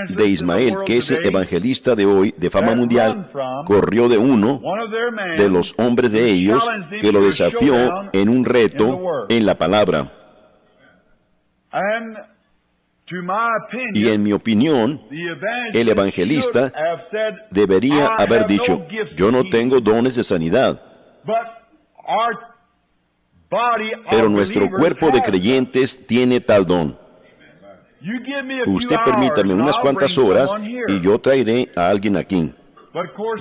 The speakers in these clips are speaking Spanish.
de Ismael, que ese evangelista de hoy, de fama mundial, corrió de uno de los hombres de ellos que lo desafió en un reto en la palabra. Y en mi opinión, el evangelista debería haber dicho: yo no tengo dones de sanidad, pero nuestro cuerpo de creyentes tiene tal don. Usted permítame unas cuantas horas y yo traeré a alguien aquí.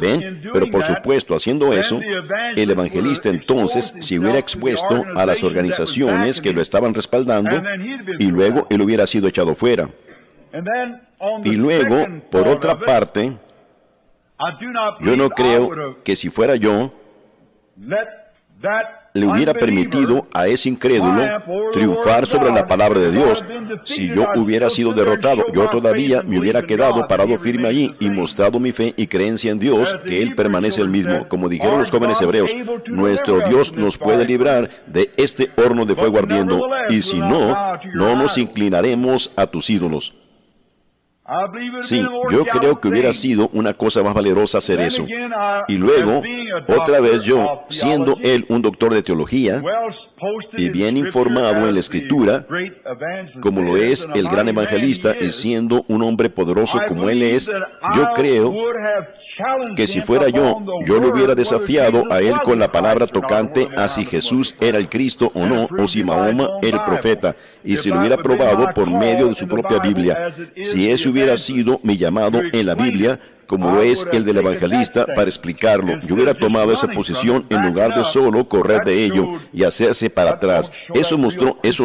¿Ven? Pero por supuesto, haciendo eso, el evangelista entonces se hubiera expuesto a las organizaciones que lo estaban respaldando y luego él hubiera sido echado fuera. Y luego, por otra parte, yo no creo que si fuera yo, le hubiera permitido a ese incrédulo triunfar sobre la palabra de Dios. Si yo hubiera sido derrotado, yo todavía me hubiera quedado parado firme allí y mostrado mi fe y creencia en Dios, que Él permanece el mismo. Como dijeron los jóvenes hebreos, nuestro Dios nos puede librar de este horno de fuego ardiendo, y si no, no nos inclinaremos a tus ídolos. Sí, yo creo que hubiera sido una cosa más valerosa hacer eso. Y luego, otra vez yo, siendo él un doctor de teología y bien informado en la Escritura, como lo es el gran evangelista, y siendo un hombre poderoso como él es, yo creo que si fuera yo lo hubiera desafiado a él con la palabra tocante a si Jesús era el Cristo o no, o si Mahoma era el profeta, y si lo hubiera probado por medio de su propia Biblia. Si ese hubiera sido mi llamado en la Biblia, como lo es el del evangelista, para explicarlo, yo hubiera tomado esa posición en lugar de solo correr de ello y hacerse para atrás. Eso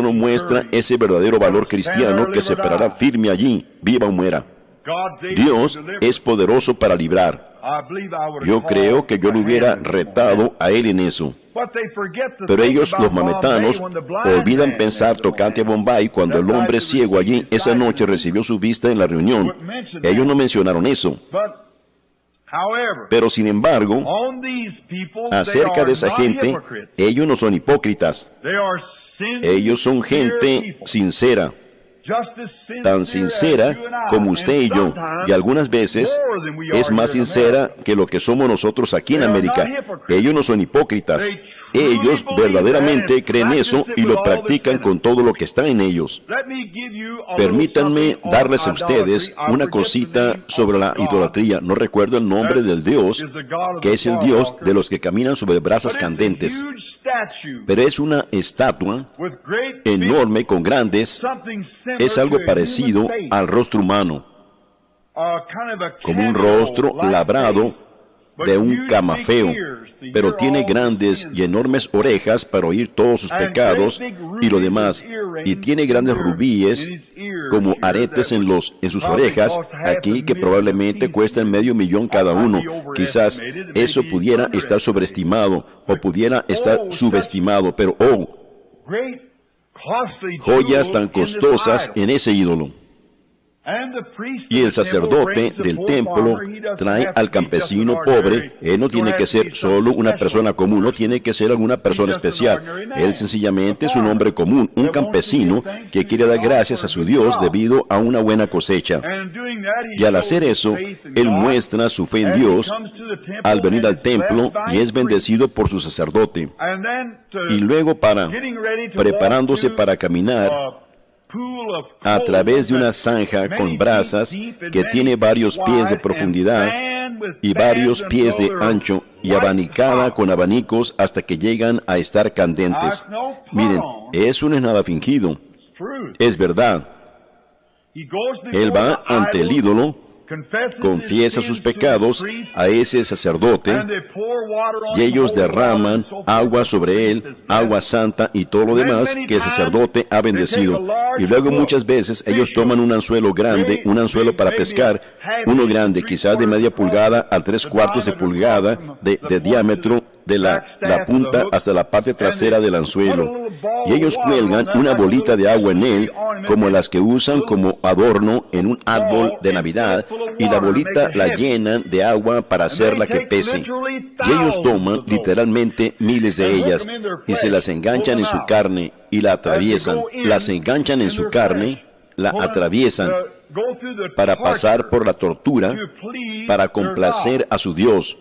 no muestra ese verdadero valor cristiano que se parará firme allí, viva o muera. Dios es poderoso para librar. Yo creo que yo lo hubiera retado a él en eso. Pero ellos, los mametanos, olvidan pensar tocante a Bombay cuando el hombre ciego allí esa noche recibió su vista en la reunión. Ellos no mencionaron eso. Pero sin embargo, acerca de esa gente, ellos no son hipócritas. Ellos son gente sincera. Tan sincera como usted y yo, y algunas veces es más sincera que lo que somos nosotros aquí en América. Ellos no son hipócritas. Ellos verdaderamente creen eso y lo practican con todo lo que está en ellos. Permítanme darles a ustedes una cosita sobre la idolatría. No recuerdo el nombre del Dios, que es el Dios de los que caminan sobre brasas candentes. Pero es una estatua enorme con grandes, es algo parecido al rostro humano, como un rostro labrado de un camafeo, pero tiene grandes y enormes orejas para oír todos sus pecados y lo demás, y tiene grandes rubíes como aretes en sus orejas aquí, que probablemente cuestan $500,000 cada uno. Quizás eso pudiera estar sobreestimado o pudiera estar subestimado, pero joyas tan costosas en ese ídolo. Y el sacerdote del templo trae al campesino pobre. Él no tiene que ser solo una persona común, no tiene que ser alguna persona especial. Él sencillamente es un hombre común, un campesino que quiere dar gracias a su Dios debido a una buena cosecha. Y al hacer eso, él muestra su fe en Dios al venir al templo y es bendecido por su sacerdote. Y luego, preparándose para caminar a través de una zanja con brasas que tiene varios pies de profundidad y varios pies de ancho y abanicada con abanicos hasta que llegan a estar candentes. Miren, eso no es nada fingido, es verdad. Él va ante el ídolo confiesa sus pecados a ese sacerdote, y ellos derraman agua sobre él, agua santa y todo lo demás que el sacerdote ha bendecido. Y luego muchas veces ellos toman un anzuelo grande, un anzuelo para pescar, uno grande, quizás de media pulgada a 3/4 de pulgada de diámetro, de la punta hasta la parte trasera del anzuelo, y ellos cuelgan una bolita de agua en él, como las que usan como adorno en un árbol de Navidad, y la bolita la llenan de agua para hacerla que pese. Y ellos toman literalmente miles de ellas, y se las enganchan en su carne, y la atraviesan. Las enganchan en su carne, la atraviesan, para pasar por la tortura, para complacer a su Dios,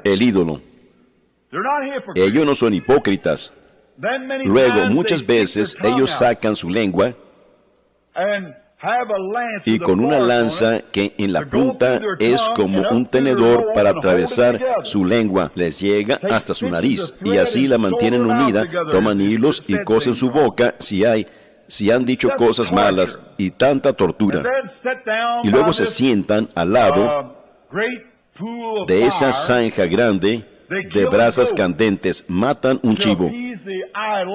el ídolo. Ellos no son hipócritas. Luego, muchas veces, ellos sacan su lengua y con una lanza que en la punta es como un tenedor para atravesar su lengua, les llega hasta su nariz, y así la mantienen unida, toman hilos y cosen su boca si han dicho cosas malas, y tanta tortura. Y luego se sientan al lado de esa zanja grande de brasas candentes, matan un chivo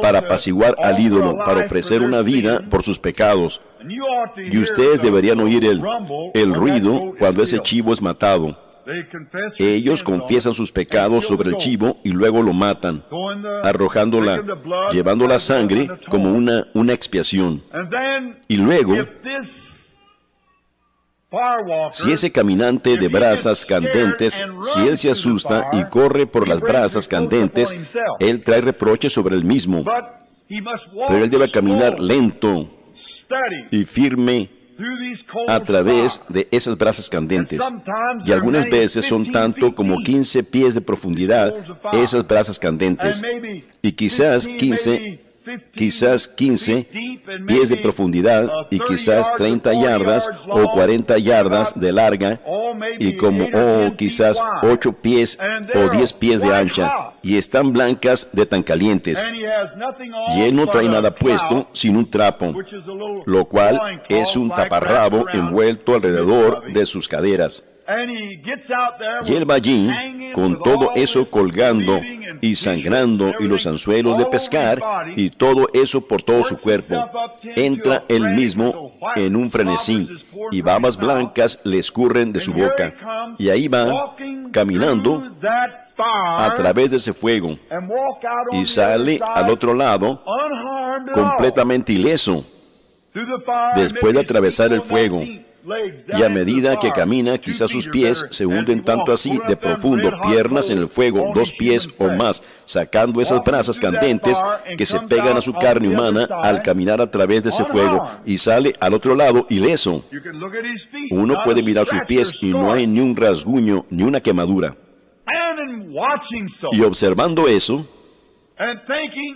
para apaciguar al ídolo, para ofrecer una vida por sus pecados. Y ustedes deberían oír el ruido cuando ese chivo es matado. Ellos confiesan sus pecados sobre el chivo y luego lo matan, arrojándola, llevando la sangre como una expiación. Y luego, si ese caminante de brasas candentes, si él se asusta y corre por las brasas candentes, él trae reproche sobre él mismo. Pero él debe caminar lento y firme a través de esas brasas candentes. Y algunas veces son tanto como 15 pies de profundidad esas brasas candentes. Y quizás 15 pies de profundidad, y quizás 30 yardas o 40 yardas de larga, y como quizás 8 pies o 10 pies de ancha, y están blancas de tan calientes. Y él no trae nada puesto sin un trapo, lo cual es un taparrabo envuelto alrededor de sus caderas. Y él va allí con todo eso colgando y sangrando, y los anzuelos de pescar, y todo eso por todo su cuerpo. Entra él mismo en un frenesí, y babas blancas le escurren de su boca. Y ahí va, caminando a través de ese fuego, y sale al otro lado completamente ileso, después de atravesar el fuego. Y a medida que camina, quizás sus pies se hunden tanto así de profundo, piernas en el fuego, 2 pies o más, sacando esas brasas candentes que se pegan a su carne humana al caminar a través de ese fuego, y sale al otro lado ileso. Uno puede mirar sus pies y no hay ni un rasguño, ni una quemadura. Y observando eso,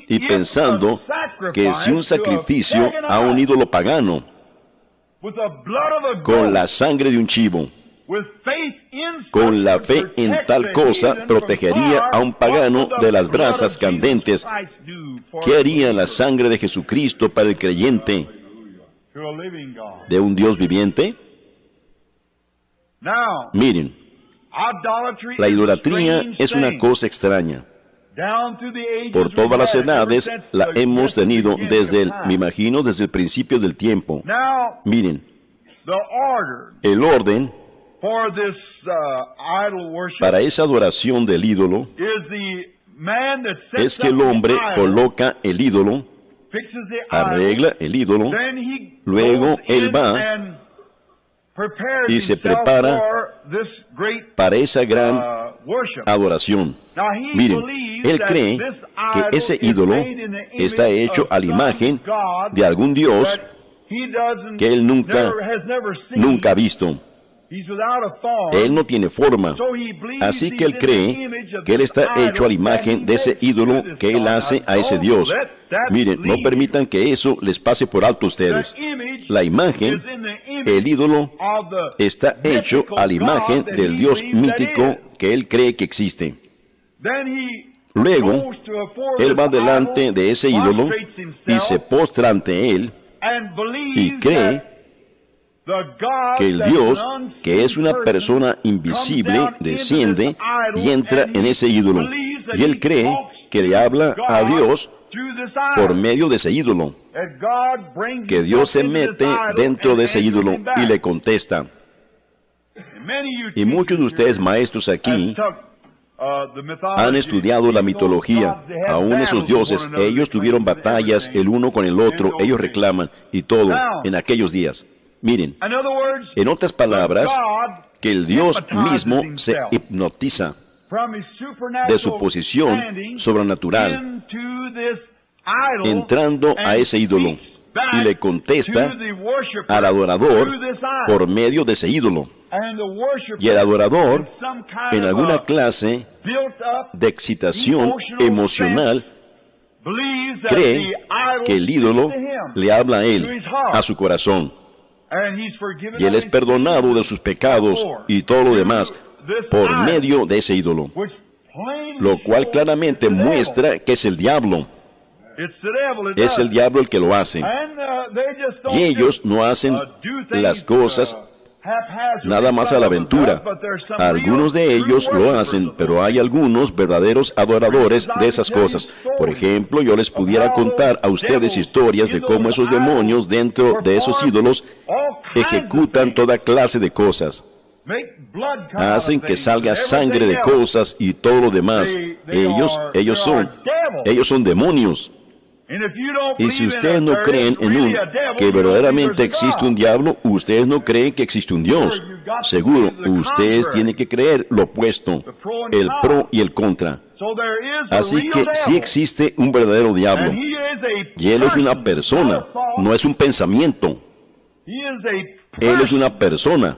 y pensando que si un sacrificio a un ídolo pagano, con la sangre de un chivo, con la fe en tal cosa, protegería a un pagano de las brasas candentes, ¿qué haría la sangre de Jesucristo para el creyente de un Dios viviente? Miren, la idolatría es una cosa extraña. Por todas las edades la hemos tenido me imagino, desde el principio del tiempo. Miren, el orden para esa adoración del ídolo es que el hombre coloca el ídolo, arregla el ídolo, luego él va y se prepara para esa gran adoración. Miren, él cree que ese ídolo está hecho a la imagen de algún Dios que él nunca ha visto. Él no tiene forma, así que él cree que él está hecho a la imagen de ese ídolo que él hace a ese Dios. Miren, no permitan que eso les pase por alto a ustedes. La imagen, el ídolo, está hecho a la imagen del Dios mítico que él cree que existe. Luego, él va delante de ese ídolo y se postra ante él y cree que el Dios, que es una persona invisible, desciende y entra en ese ídolo. Y él cree que le habla a Dios por medio de ese ídolo, que Dios se mete dentro de ese ídolo y le contesta. Y muchos de ustedes, maestros aquí, han estudiado la mitología. Aún esos dioses, ellos tuvieron batallas el uno con el otro, ellos reclaman y todo en aquellos días. Miren, en otras palabras, que el Dios mismo se hipnotiza de su posición sobrenatural, entrando a ese ídolo, y le contesta al adorador por medio de ese ídolo. Y el adorador, en alguna clase de excitación emocional, cree que el ídolo le habla a él, a su corazón. Y él es perdonado de sus pecados y todo lo demás por medio de ese ídolo, lo cual claramente muestra que es el diablo. Es el diablo el que lo hace. Y ellos no hacen las cosas nada más a la aventura. Algunos de ellos lo hacen, pero hay algunos verdaderos adoradores de esas cosas. Por ejemplo, yo les pudiera contar a ustedes historias de cómo esos demonios dentro de esos ídolos ejecutan toda clase de cosas. Hacen que salga sangre de cosas y todo lo demás. Ellos son demonios. Y si ustedes no creen que verdaderamente existe un diablo, ustedes no creen que existe un Dios. Seguro, ustedes tienen que creer lo opuesto, el pro y el contra. Así que sí existe un verdadero diablo. Y él es una persona, no es un pensamiento. Él es una persona.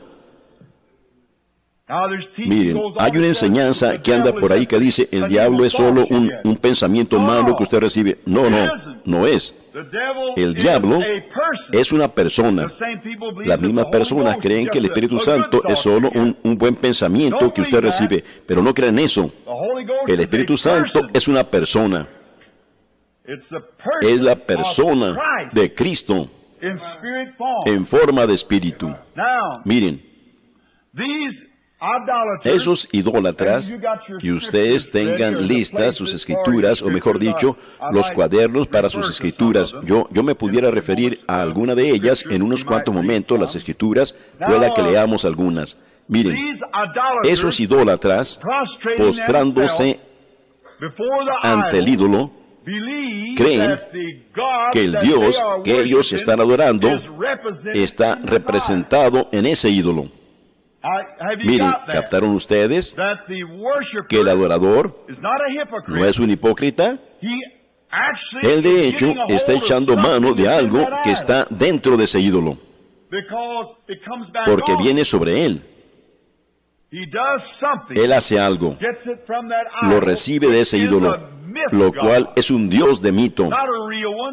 Miren, hay una enseñanza que anda por ahí que dice, el diablo es solo un pensamiento malo que usted recibe. No es. El diablo es una persona. Las mismas personas creen que el Espíritu Santo es solo un buen pensamiento que usted recibe, pero no creen eso. El Espíritu Santo es una persona. Es la persona de Cristo en forma de espíritu. Miren, esos idólatras, y ustedes tengan listas sus escrituras, o mejor dicho, los cuadernos para sus escrituras. Yo me pudiera referir a alguna de ellas en unos cuantos momentos, las escrituras, pueda que leamos algunas. Miren, esos idólatras, postrándose ante el ídolo, creen que el Dios que ellos están adorando está representado en ese ídolo. Miren, ¿captaron ustedes que el adorador no es un hipócrita? Él de hecho está echando mano de algo que está dentro de ese ídolo, porque viene sobre él. Él hace algo, lo recibe de ese ídolo, lo cual es un dios de mito,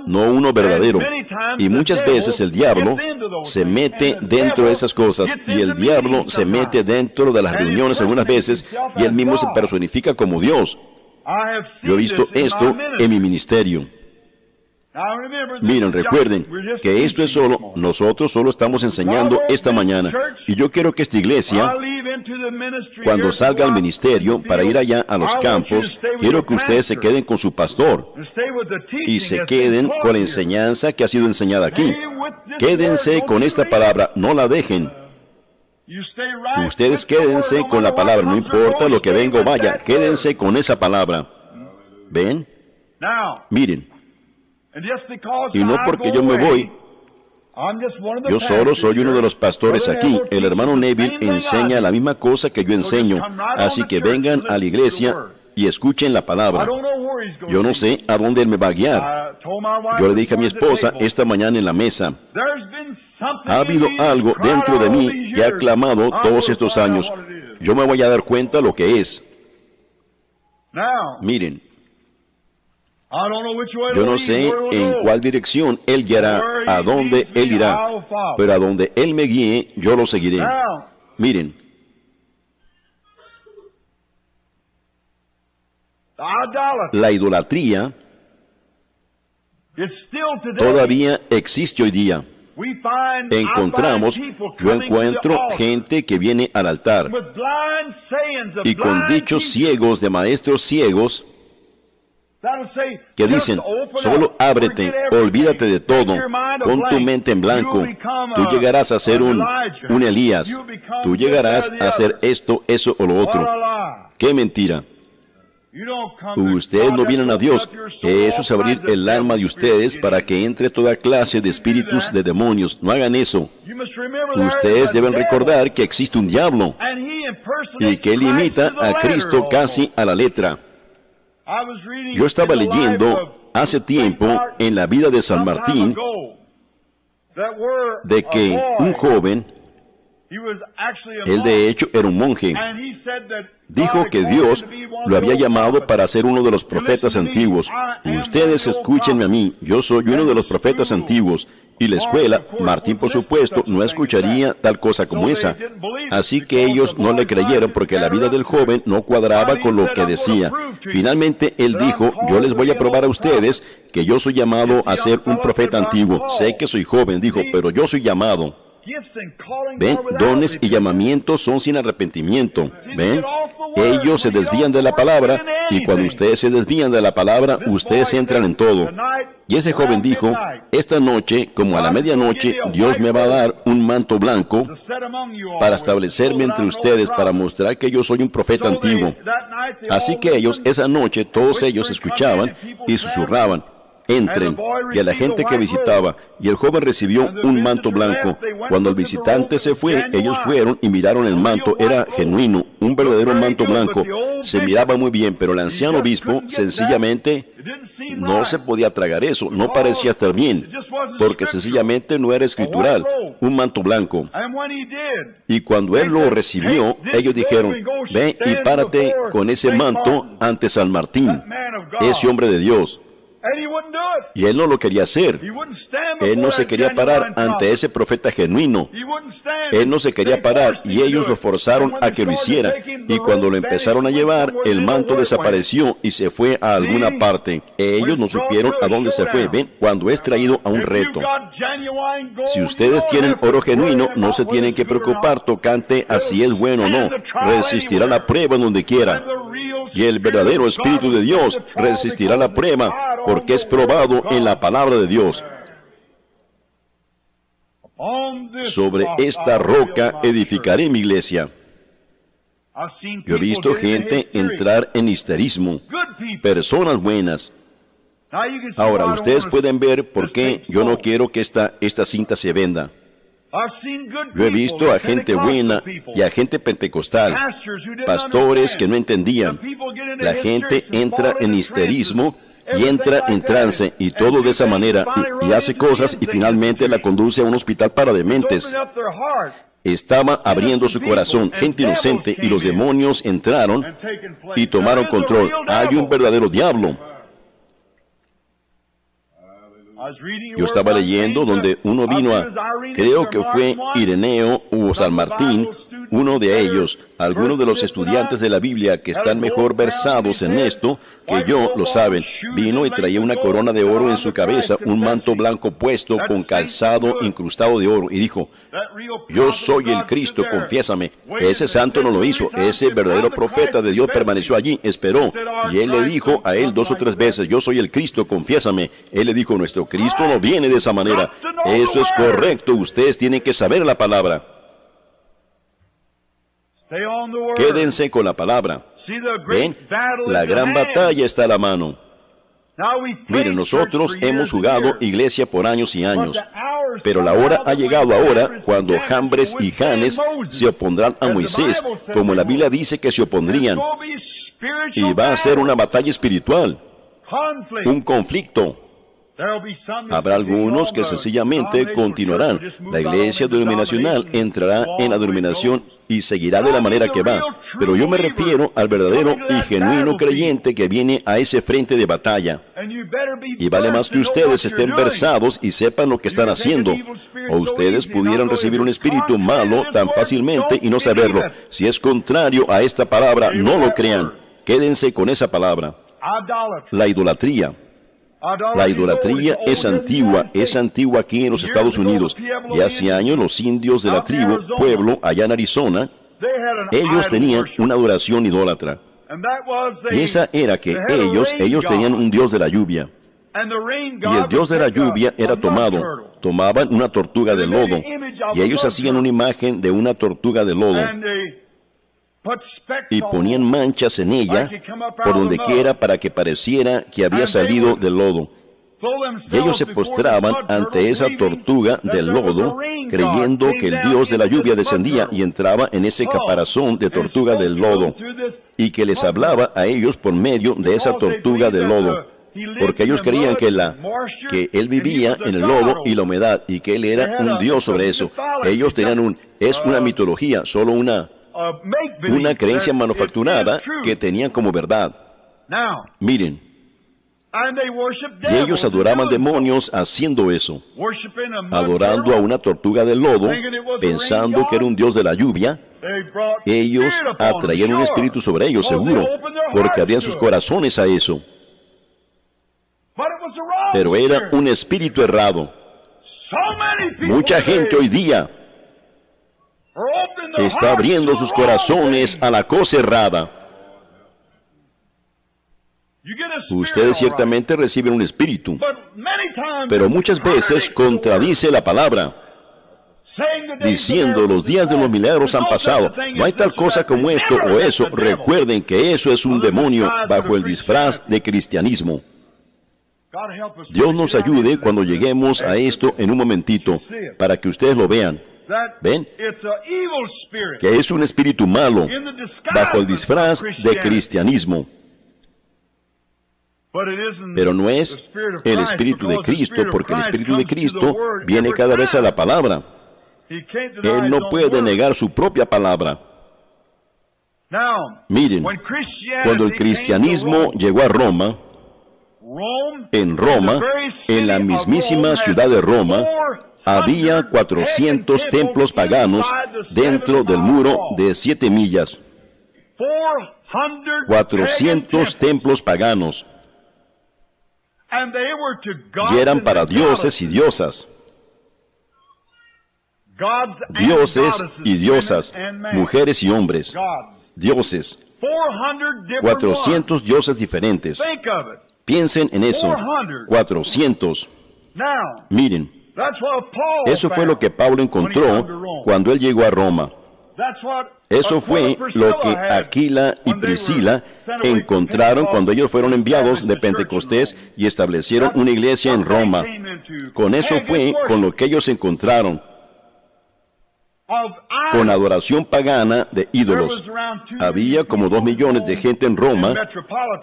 no uno verdadero. Y muchas veces el diablo se mete dentro de esas cosas, y el diablo se mete dentro de las reuniones algunas veces, y él mismo se personifica como Dios. Yo he visto esto en mi ministerio. Miren, recuerden que esto es nosotros solo estamos enseñando esta mañana. Y yo quiero que esta iglesia, cuando salga al ministerio para ir allá a los campos, quiero que ustedes se queden con su pastor y se queden con la enseñanza que ha sido enseñada aquí. Quédense con esta palabra, no la dejen. Ustedes quédense con la palabra, no importa lo que venga o vaya, quédense con esa palabra. ¿Ven? Miren. Y no porque yo me voy, yo solo soy uno de los pastores aquí. El hermano Neville enseña la misma cosa que yo enseño. Así que vengan a la iglesia y escuchen la palabra. Yo no sé a dónde él me va a guiar. Yo le dije a mi esposa esta mañana en la mesa, ha habido algo dentro de mí que ha clamado todos estos años. Yo me voy a dar cuenta lo que es. Miren, yo no sé en cuál dirección Él guiará, a dónde Él irá, pero a donde Él me guíe, yo lo seguiré. Miren, la idolatría todavía existe hoy día. encontramos, yo encuentro gente que viene al altar y con dichos ciegos de maestros ciegos que dicen, solo ábrete, olvídate de todo, pon tu mente en blanco, tú llegarás a ser un Elías, tú llegarás a hacer esto, eso o lo otro. ¡Qué mentira! Ustedes no vienen a Dios. Eso es abrir el alma de ustedes para que entre toda clase de espíritus de demonios. No hagan eso. Ustedes deben recordar que existe un diablo y que él imita a Cristo casi a la letra. Yo estaba leyendo hace tiempo en la vida de San Martín de que un joven, él de hecho era un monje, dijo que Dios lo había llamado para ser uno de los profetas antiguos. Ustedes escúchenme a mí, yo soy uno de los profetas antiguos. Y la escuela, Martín por supuesto, no escucharía tal cosa como esa. Así que ellos no le creyeron porque la vida del joven no cuadraba con lo que decía. Finalmente él dijo, yo les voy a probar a ustedes que yo soy llamado a ser un profeta antiguo. Sé que soy joven, dijo, pero yo soy llamado. ¿Ven? Dones y llamamientos son sin arrepentimiento. ¿Ven? Ellos se desvían de la palabra y cuando ustedes se desvían de la palabra, ustedes entran en todo. Y ese joven dijo, esta noche, como a la medianoche, Dios me va a dar un manto blanco para establecerme entre ustedes, para mostrar que yo soy un profeta antiguo. Así que ellos, esa noche, todos ellos escuchaban y susurraban, entren, y a la gente que visitaba, y el joven recibió un manto blanco. Cuando el visitante se fue, ellos fueron y miraron el manto, era genuino, un verdadero manto blanco, se miraba muy bien, pero el anciano obispo sencillamente no se podía tragar eso, no parecía estar bien, porque sencillamente no era escritural, un manto blanco. Y cuando él lo recibió, ellos dijeron, ven y párate con ese manto ante San Martín, ese hombre de Dios. Y él no lo quería hacer. Él no se quería parar ante ese profeta genuino. Él no se quería parar y ellos lo forzaron a que lo hiciera. Y cuando lo empezaron a llevar, el manto desapareció y se fue a alguna parte. Ellos no supieron a dónde se fue. Ven, cuando es traído a un reto. Si ustedes tienen oro genuino, no se tienen que preocupar tocante a si es bueno o no. Resistirá la prueba en donde quiera. Y el verdadero Espíritu de Dios resistirá la prueba porque es probado en la palabra de Dios. Sobre esta roca edificaré mi iglesia. Yo he visto gente entrar en histerismo, personas buenas. Ahora, ustedes pueden ver por qué yo no quiero que esta cinta se venda. Yo he visto a gente buena y a gente pentecostal, pastores que no entendían. La gente entra en histerismo y entra en trance y todo de esa manera y hace cosas y finalmente la conduce a un hospital para dementes. Estaba abriendo su corazón, gente inocente, y los demonios entraron y tomaron control. Hay un verdadero diablo. Yo estaba leyendo donde uno vino creo que fue Ireneo o San Martín, uno de ellos, algunos de los estudiantes de la Biblia que están mejor versados en esto que yo lo saben, vino y traía una corona de oro en su cabeza, un manto blanco puesto con calzado incrustado de oro, y dijo, yo soy el Cristo, confiésame. Ese santo no lo hizo, ese verdadero profeta de Dios permaneció allí, esperó, y él le dijo a él 2 o 3 veces, yo soy el Cristo, confiésame. Él le dijo, nuestro Cristo no viene de esa manera. Eso es correcto, ustedes tienen que saber la palabra. Quédense con la palabra. ¿Ven? La gran batalla está a la mano. Miren, nosotros hemos jugado iglesia por años y años, pero la hora ha llegado ahora cuando Jambres y Janes se opondrán a Moisés, como la Biblia dice que se opondrían. Y va a ser una batalla espiritual, un conflicto. Habrá algunos que sencillamente continuarán. La iglesia denominacional entrará en la denominación y seguirá de la manera que va. Pero yo me refiero al verdadero y genuino creyente que viene a ese frente de batalla. Y vale más que ustedes estén versados y sepan lo que están haciendo. O ustedes pudieran recibir un espíritu malo tan fácilmente y no saberlo. Si es contrario a esta palabra, no lo crean. Quédense con esa palabra. La idolatría. La idolatría es antigua aquí en los Estados Unidos. Y hace años los indios de la tribu Pueblo, allá en Arizona, ellos tenían una adoración idólatra. Y esa era que ellos tenían un dios de la lluvia. Y el dios de la lluvia era tomaban una tortuga de lodo, y ellos hacían una imagen de una tortuga de lodo, y ponían manchas en ella por donde quiera para que pareciera que había salido del lodo. Y ellos se postraban ante esa tortuga del lodo, creyendo que el dios de la lluvia descendía y entraba en ese caparazón de tortuga del lodo, y que les hablaba a ellos por medio de esa tortuga del lodo, porque ellos creían que él vivía en el lodo y la humedad, y que él era un dios sobre eso. Ellos tenían es una mitología, solo una creencia manufacturada que tenían como verdad. Miren, y ellos adoraban demonios haciendo eso, adorando a una tortuga del lodo, pensando que era un dios de la lluvia. Ellos atraían un espíritu sobre ellos, seguro, porque abrían sus corazones a eso. Pero era un espíritu errado. Mucha gente hoy día está abriendo sus corazones a la cosa errada. Ustedes ciertamente reciben un espíritu, pero muchas veces contradice la palabra, diciendo los días de los milagros han pasado. No hay tal cosa como esto o eso. Recuerden que eso es un demonio bajo el disfraz de cristianismo. Dios nos ayude cuando lleguemos a esto en un momentito, para que ustedes lo vean. ¿Ven? Que es un espíritu malo bajo el disfraz de cristianismo. Pero no es el Espíritu de Cristo, porque el Espíritu de Cristo viene cada vez a la palabra. Él no puede negar su propia palabra. Miren, cuando el cristianismo llegó a Roma, en la mismísima ciudad de Roma, había 400 templos paganos dentro del muro de 7 millas. 400 templos paganos. Y eran para dioses y diosas. Dioses y diosas, mujeres y hombres. Dioses. 400 dioses diferentes. Piensen en eso. 400. Miren, eso fue lo que Pablo encontró cuando él llegó a Roma. Eso fue lo que Aquila y Priscila encontraron cuando ellos fueron enviados de Pentecostés y establecieron una iglesia en Roma. Con eso fue con lo que ellos encontraron. Con adoración pagana de ídolos. Había como 2 millones de gente en Roma,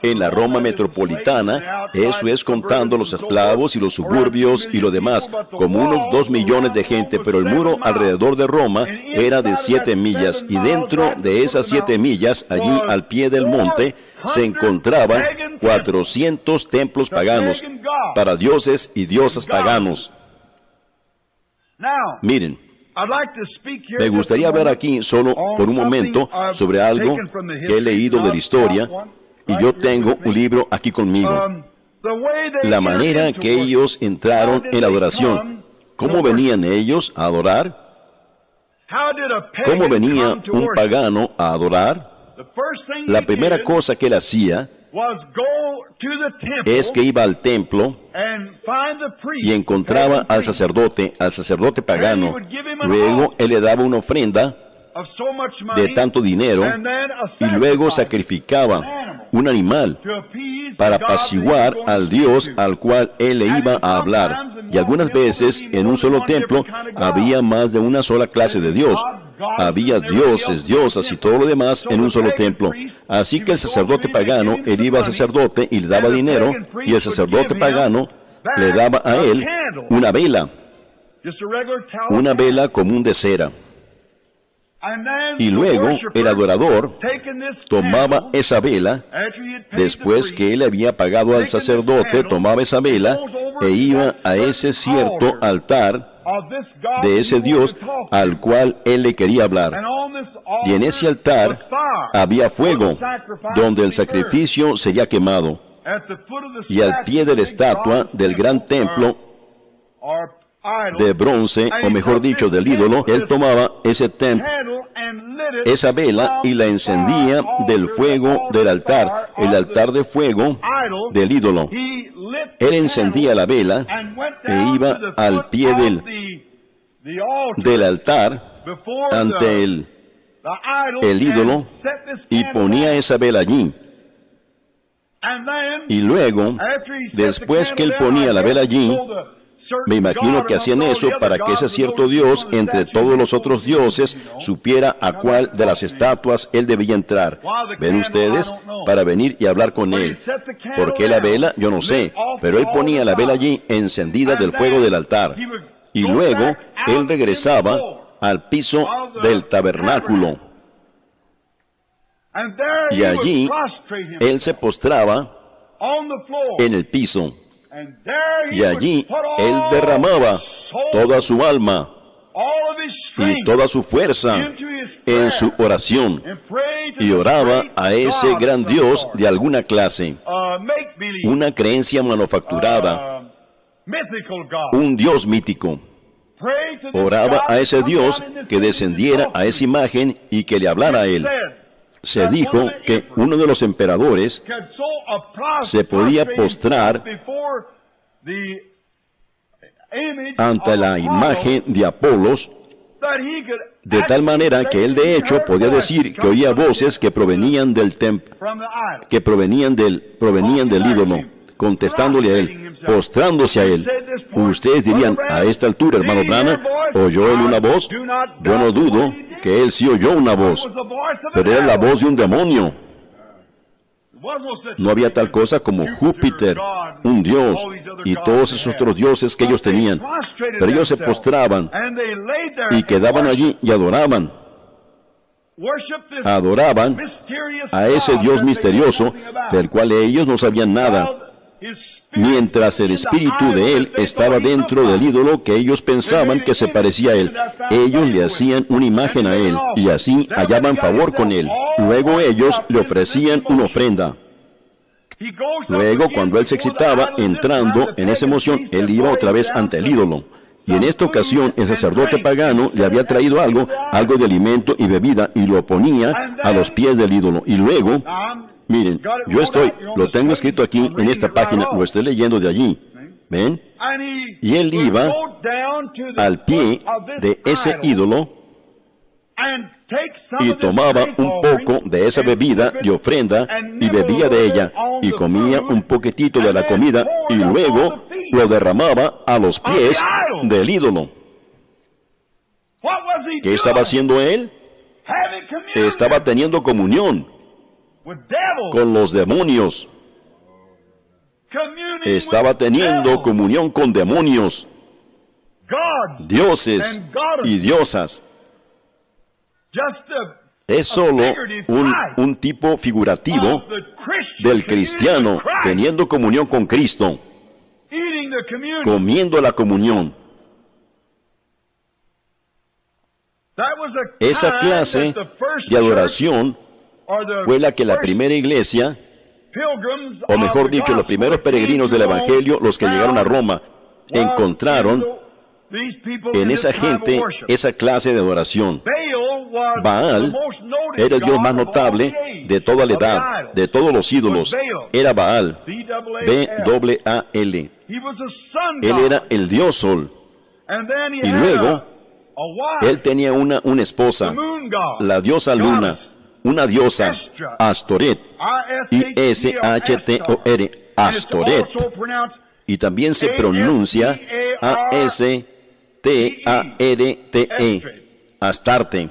en la Roma metropolitana, eso es contando los esclavos y los suburbios y lo demás, como unos 2 millones de gente, pero el muro alrededor de Roma era de 7 millas, y dentro de esas 7 millas, allí al pie del monte, se encontraban 400 templos paganos, para dioses y diosas paganos. Miren, me gustaría hablar aquí solo por un momento sobre algo que he leído de la historia, y yo tengo un libro aquí conmigo. La manera que ellos entraron en la adoración. ¿Cómo venían ellos a adorar? ¿Cómo venía un pagano a adorar? La primera cosa que él hacía es que iba al templo y encontraba al sacerdote pagano. Luego él le daba una ofrenda de tanto dinero y luego sacrificaba un animal para apaciguar al Dios al cual él le iba a hablar. Y algunas veces en un solo templo había más de una sola clase de Dios. Había dioses, diosas y todo lo demás en un solo templo. Así que el sacerdote pagano, él iba al sacerdote y le daba dinero, y el sacerdote pagano le daba a él una vela común de cera. Y luego el adorador tomaba esa vela, después que él había pagado al sacerdote, tomaba esa vela e iba a ese cierto altar de ese Dios al cual él le quería hablar. Y en ese altar había fuego, donde el sacrificio sería quemado. y al pie de la estatua del gran templo de bronce, o mejor dicho, del ídolo, él tomaba esa vela y la encendía del fuego del altar, el altar de fuego del ídolo. Él encendía la vela e iba al pie del altar ante el ídolo y ponía esa vela allí. Y luego, después que él ponía la vela allí, me imagino que hacían eso para que ese cierto Dios, entre todos los otros dioses, supiera a cuál de las estatuas él debía entrar. ¿Ven ustedes? Para venir y hablar con él. ¿Por qué la vela? Yo no sé. Pero él ponía la vela allí encendida del fuego del altar. Y luego, él regresaba al piso del tabernáculo. Y allí, él se postraba en el piso. Y allí él derramaba toda su alma y toda su fuerza en su oración y oraba a ese gran Dios de alguna clase, una creencia manufacturada, un Dios mítico. Oraba a ese Dios que descendiera a esa imagen y que le hablara a él. Se dijo que uno de los emperadores se podía postrar ante la imagen de Apolos, de tal manera que él de hecho podía decir que oía voces que provenían del templo, que provenían del ídolo, contestándole a él, postrándose a él. Ustedes dirían, a esta altura, hermano Branham, ¿oyó él una voz? Yo no dudo que él sí oyó una voz, pero era la voz de un demonio. No había tal cosa como Júpiter, un dios, y todos esos otros dioses que ellos tenían. Pero ellos se postraban y quedaban allí y adoraban. Adoraban a ese Dios misterioso del cual ellos no sabían nada, mientras el espíritu de él estaba dentro del ídolo que ellos pensaban que se parecía a él. Ellos le hacían una imagen a él y así hallaban favor con él. Luego ellos le ofrecían una ofrenda. Luego, cuando él se excitaba, entrando en esa emoción, él iba otra vez ante el ídolo. Y en esta ocasión, el sacerdote pagano le había traído algo de alimento y bebida, y lo ponía a los pies del ídolo. Y luego, miren, lo tengo escrito aquí en esta página, lo estoy leyendo de allí. ¿Ven? Y él iba al pie de ese ídolo y tomaba un poco de esa bebida de ofrenda y bebía de ella y comía un poquitito de la comida y luego lo derramaba a los pies del ídolo. ¿Qué estaba haciendo él? Estaba teniendo comunión con los demonios. Estaba teniendo comunión con demonios, dioses y diosas. Es solo un tipo figurativo del cristiano teniendo comunión con Cristo, comiendo la comunión. Esa clase de adoración fue la que la primera iglesia, o mejor dicho, los primeros peregrinos del Evangelio, los que llegaron a Roma, encontraron en esa gente esa clase de adoración. Baal era el dios más notable de toda la edad, de todos los ídolos. Era Baal, B-A-A-L. Él era el dios sol. Y luego, él tenía una esposa, la diosa luna, una diosa, Astoret, I-S-H-T-O-R, Astoret. Y también se pronuncia A-S-T-A-R-T-E, Astarte.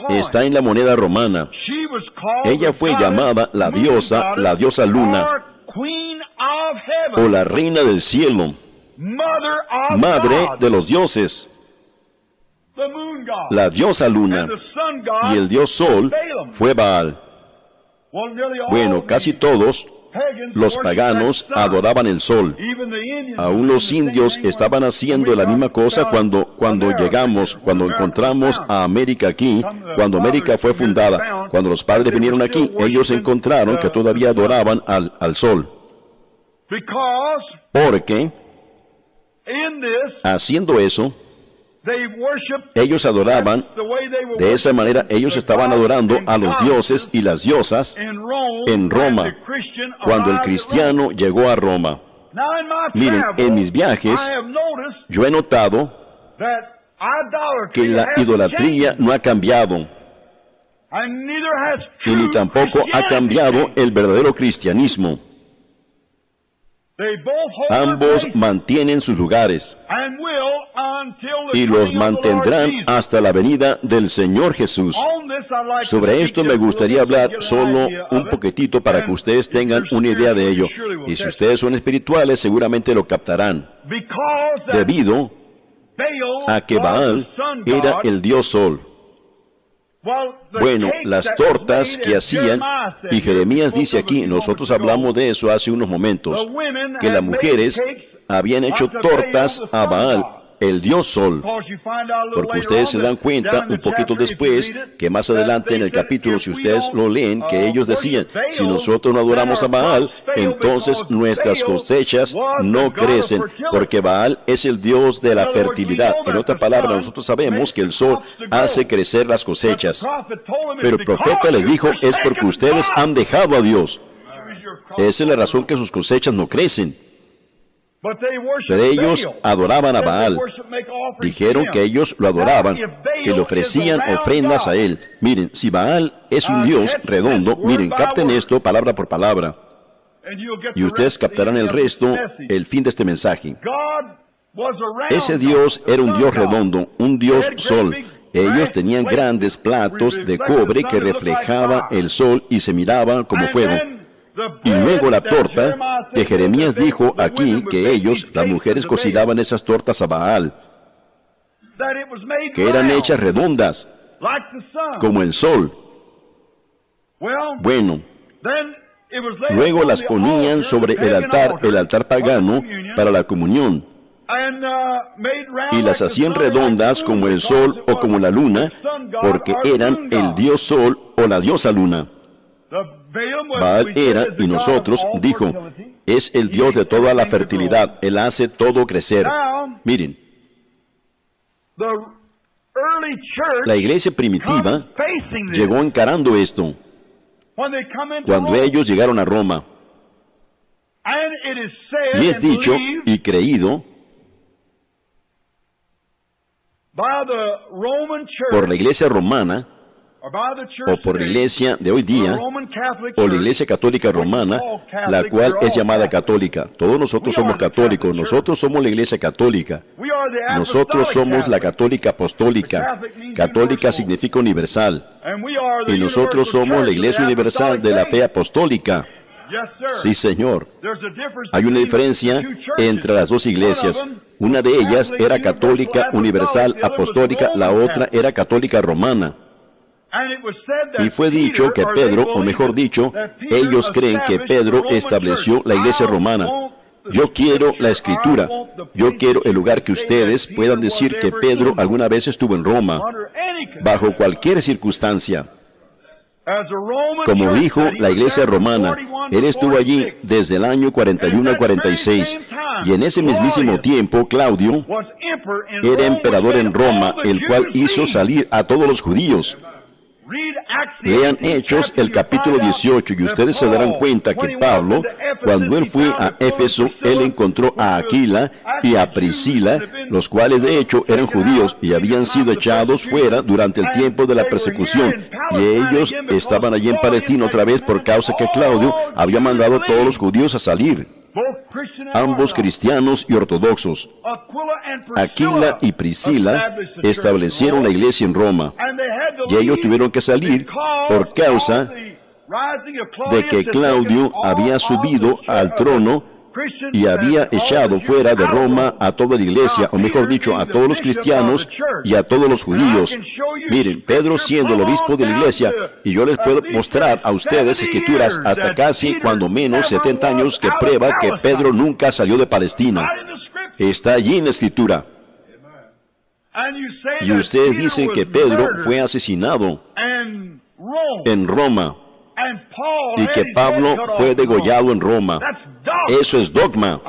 Está en la moneda romana. Ella fue llamada la diosa luna, o la reina del cielo, madre de los dioses. La diosa luna y el dios sol fue Baal. Bueno, casi todos los paganos adoraban el sol. Aún los indios estaban haciendo la misma cosa cuando encontramos a América aquí, cuando América fue fundada. Cuando los padres vinieron aquí, ellos encontraron que todavía adoraban al sol. Porque, haciendo eso, ellos adoraban, de esa manera ellos estaban adorando a los dioses y las diosas en Roma, cuando el cristiano llegó a Roma. Miren, en mis viajes, yo he notado que la idolatría no ha cambiado, y ni tampoco ha cambiado el verdadero cristianismo. Ambos mantienen sus lugares y los mantendrán hasta la venida del Señor Jesús. Sobre esto me gustaría hablar solo un poquitito para que ustedes tengan una idea de ello. Y si ustedes son espirituales, seguramente lo captarán. Debido a que Baal era el dios sol. Bueno, las tortas que hacían, y Jeremías dice aquí, nosotros hablamos de eso hace unos momentos, que las mujeres habían hecho tortas a Baal, el dios sol, porque ustedes se dan cuenta un poquito después, que más adelante en el capítulo, si ustedes lo leen, que ellos decían, si nosotros no adoramos a Baal, entonces nuestras cosechas no crecen, porque Baal es el dios de la fertilidad. En otra palabra, nosotros sabemos que el sol hace crecer las cosechas, pero el profeta les dijo, es porque ustedes han dejado a Dios. Esa es la razón que sus cosechas no crecen. Pero ellos adoraban a Baal. Dijeron que ellos lo adoraban, que le ofrecían ofrendas a él. Miren, si Baal es un dios redondo, miren, capten esto palabra por palabra, y ustedes captarán el resto, el fin de este mensaje. Ese dios era un dios redondo, un dios sol. Ellos tenían grandes platos de cobre que reflejaban el sol y se miraban como fuego. Y luego la torta, que Jeremías dijo aquí que ellos, las mujeres, cocinaban esas tortas a Baal, que eran hechas redondas, como el sol. Bueno, luego las ponían sobre el altar pagano para la comunión, y las hacían redondas como el sol o como la luna, porque eran el dios sol o la diosa luna. Baal era, y nosotros, dijo, es el Dios de toda la fertilidad. Él hace todo crecer. Miren, la iglesia primitiva llegó encarando esto cuando ellos llegaron a Roma. Y es dicho y creído por la iglesia romana, o por la iglesia de hoy día, o la iglesia católica romana, la cual es llamada católica. Todos nosotros somos católicos, nosotros somos la iglesia católica. Nosotros somos la católica apostólica. Católica significa universal. Y nosotros somos la iglesia universal de la fe apostólica. Sí, señor. Hay una diferencia entre las dos iglesias. Una de ellas era católica universal apostólica, la otra era católica romana. Y fue dicho que Pedro, o mejor dicho, ellos creen que Pedro estableció la iglesia romana. Yo quiero la escritura. Yo quiero el lugar que ustedes puedan decir que Pedro alguna vez estuvo en Roma, bajo cualquier circunstancia. Como dijo la iglesia romana, él estuvo allí desde el año 41 al 46. Y en ese mismísimo tiempo, Claudio era emperador en Roma, el cual hizo salir a todos los judíos. Lean Hechos, el capítulo 18, y ustedes se darán cuenta que Pablo, cuando él fue a Éfeso, él encontró a Aquila y a Priscila, los cuales de hecho eran judíos y habían sido echados fuera durante el tiempo de la persecución. Y ellos estaban allí en Palestina otra vez por causa que Claudio había mandado a todos los judíos a salir, ambos cristianos y ortodoxos. Aquila y Priscila establecieron la iglesia en Roma, y ellos tuvieron que salir por causa de que Claudio había subido al trono y había echado fuera de Roma a toda la iglesia, o mejor dicho, a todos los cristianos y a todos los judíos. Miren, Pedro siendo el obispo de la iglesia, y yo les puedo mostrar a ustedes escrituras hasta casi cuando menos 70 años que prueba que Pedro nunca salió de Palestina. Está allí en la escritura. Y ustedes dicen que Pedro fue asesinado en Roma y que Pablo fue degollado en Roma. Eso es dogma.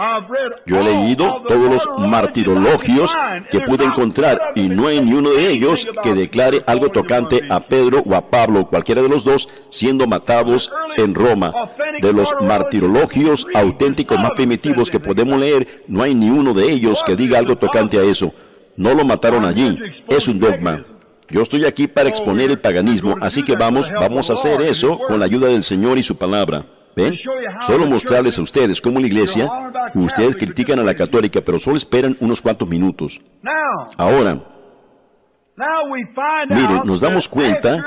Yo he leído todos los martirologios que pude encontrar y no hay ni uno de ellos que declare algo tocante a Pedro o a Pablo, cualquiera de los dos, siendo matados en Roma. De los martirologios auténticos más primitivos que podemos leer, no hay ni uno de ellos que diga algo tocante a eso. No lo mataron allí. Es un dogma. Yo estoy aquí para exponer el paganismo, así que vamos a hacer eso con la ayuda del Señor y su palabra. ¿Ven? Solo mostrarles a ustedes cómo la iglesia, ustedes critican a la católica, pero solo esperan unos cuantos minutos. Ahora, miren, nos damos cuenta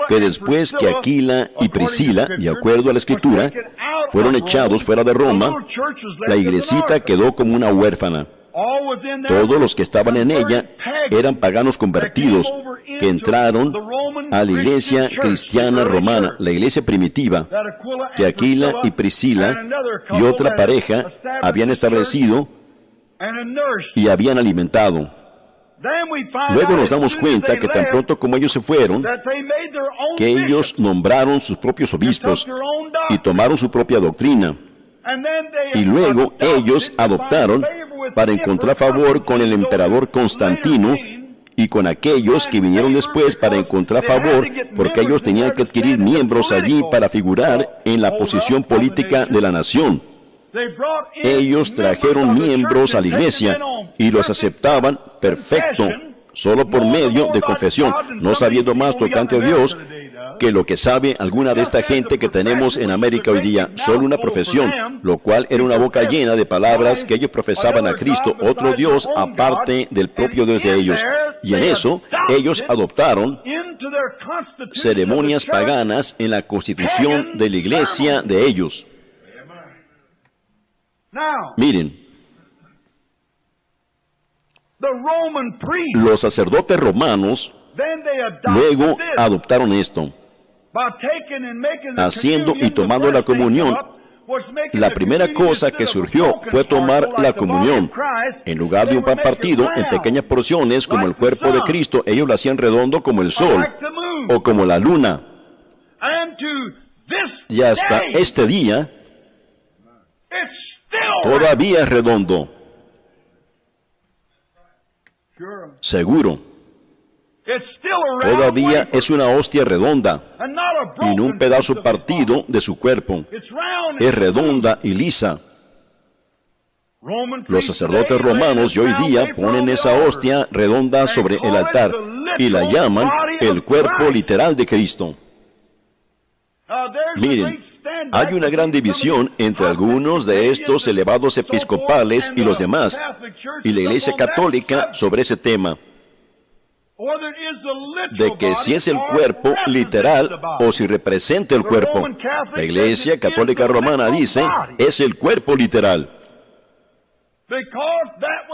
que después que Aquila y Priscila, de acuerdo a la Escritura, fueron echados fuera de Roma, la iglesita quedó como una huérfana. Todos los que estaban en ella eran paganos convertidos que entraron a la iglesia cristiana romana, la iglesia primitiva, que Aquila y Priscila y otra pareja habían establecido y habían alimentado. Luego nos damos cuenta que tan pronto como ellos se fueron, que ellos nombraron sus propios obispos y tomaron su propia doctrina. Y luego ellos adoptaron para encontrar favor con el emperador Constantino y con aquellos que vinieron después para encontrar favor, porque ellos tenían que adquirir miembros allí para figurar en la posición política de la nación. Ellos trajeron miembros a la iglesia y los aceptaban perfecto, solo por medio de confesión, no sabiendo más tocante a Dios que lo que sabe alguna de esta gente que tenemos en América hoy día, solo una profesión, lo cual era una boca llena de palabras que ellos profesaban a Cristo, otro Dios aparte del propio Dios de ellos. Y en eso, ellos adoptaron ceremonias paganas en la constitución de la iglesia de ellos. Miren, los sacerdotes romanos luego adoptaron esto, haciendo y tomando la comunión. La primera cosa que surgió fue tomar la comunión. En lugar de un pan partido en pequeñas porciones como el cuerpo de Cristo, ellos lo hacían redondo como el sol o como la luna. Y hasta este día, todavía es redondo. Seguro. Todavía es una hostia redonda y no un pedazo partido de su cuerpo. Es redonda y lisa. Los sacerdotes romanos de hoy día ponen esa hostia redonda sobre el altar y la llaman el cuerpo literal de Cristo. Miren, hay una gran división entre algunos de estos elevados episcopales y los demás, y la Iglesia Católica sobre ese tema, de que si es el cuerpo literal o si representa el cuerpo. La Iglesia Católica Romana dice, es el cuerpo literal,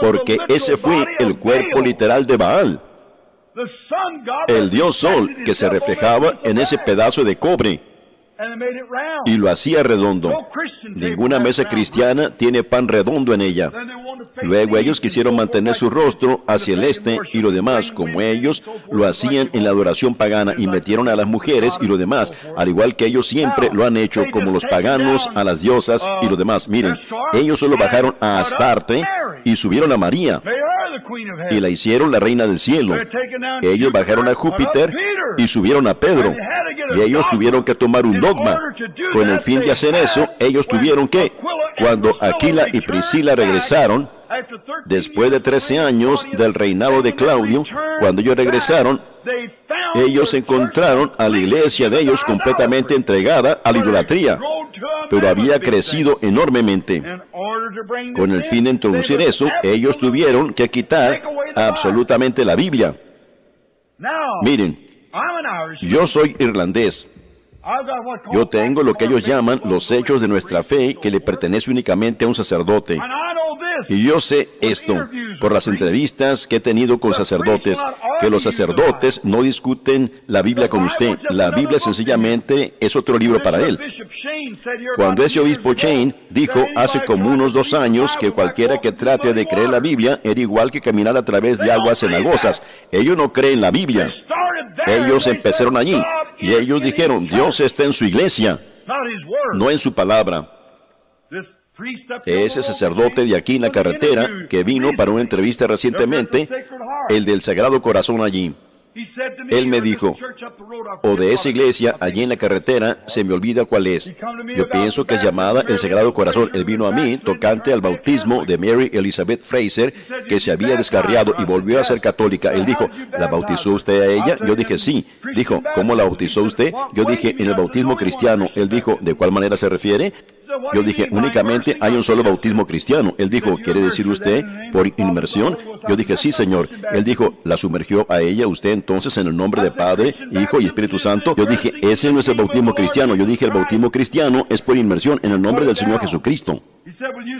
porque ese fue el cuerpo literal de Baal, el dios Sol, que se reflejaba en ese pedazo de cobre y lo hacía redondo. Ninguna mesa cristiana tiene pan redondo en ella. Luego ellos quisieron mantener su rostro hacia el este y lo demás, como ellos lo hacían en la adoración pagana, y metieron a las mujeres y lo demás, al igual que ellos siempre lo han hecho, como los paganos a las diosas y lo demás. Miren, ellos solo bajaron a Astarte y subieron a María y la hicieron la reina del cielo. Ellos bajaron a Júpiter y subieron a Pedro, y ellos tuvieron que tomar un dogma. Con el fin de hacer eso, ellos tuvieron que, cuando Aquila y Priscila regresaron, después de 13 años del reinado de Claudio, cuando ellos regresaron, ellos encontraron a la iglesia de ellos completamente entregada a la idolatría, pero había crecido enormemente. Con el fin de introducir eso, ellos tuvieron que quitar absolutamente la Biblia. Miren, yo soy irlandés. Yo tengo lo que ellos llaman los hechos de nuestra fe, que le pertenece únicamente a un sacerdote. Y yo sé esto, por las entrevistas que he tenido con sacerdotes, que los sacerdotes no discuten la Biblia con usted. La Biblia sencillamente es otro libro para él. Cuando ese obispo Shane dijo hace como unos 2 años que cualquiera que trate de creer la Biblia era igual que caminar a través de aguas cenagosas. Ellos no creen la Biblia. Ellos empezaron allí Y ellos dijeron, Dios está en su iglesia, no en su palabra. Ese sacerdote de aquí en la carretera que vino para una entrevista recientemente, el del Sagrado Corazón allí, él me dijo, o de esa iglesia allí en la carretera, se me olvida cuál es. Yo pienso que es llamada el Sagrado Corazón. Él vino a mí tocante al bautismo de Mary Elizabeth Fraser, que se había descarriado y volvió a ser católica. Él dijo, ¿la bautizó usted a ella? Yo dije, sí. Dijo, ¿cómo la bautizó usted? Yo dije, en el bautismo cristiano. Él dijo, ¿de cuál manera se refiere? Yo dije, únicamente hay un solo bautismo cristiano. Él dijo, ¿quiere decir usted por inmersión? Yo dije, sí, Señor. Él dijo, ¿la sumergió a ella usted entonces en el nombre de Padre, Hijo y Espíritu Santo? Yo dije, ese no es el bautismo cristiano. Yo dije, el bautismo cristiano es por inmersión en el nombre del Señor Jesucristo.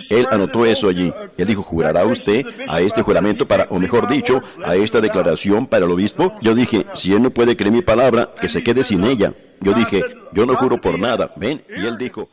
Él anotó eso allí. Él dijo, ¿jurará usted a este juramento para, o mejor dicho, a esta declaración para el obispo? Yo dije, si él no puede creer mi palabra, que se quede sin ella. Yo dije, yo no juro por nada. ¿Ven? Y él dijo,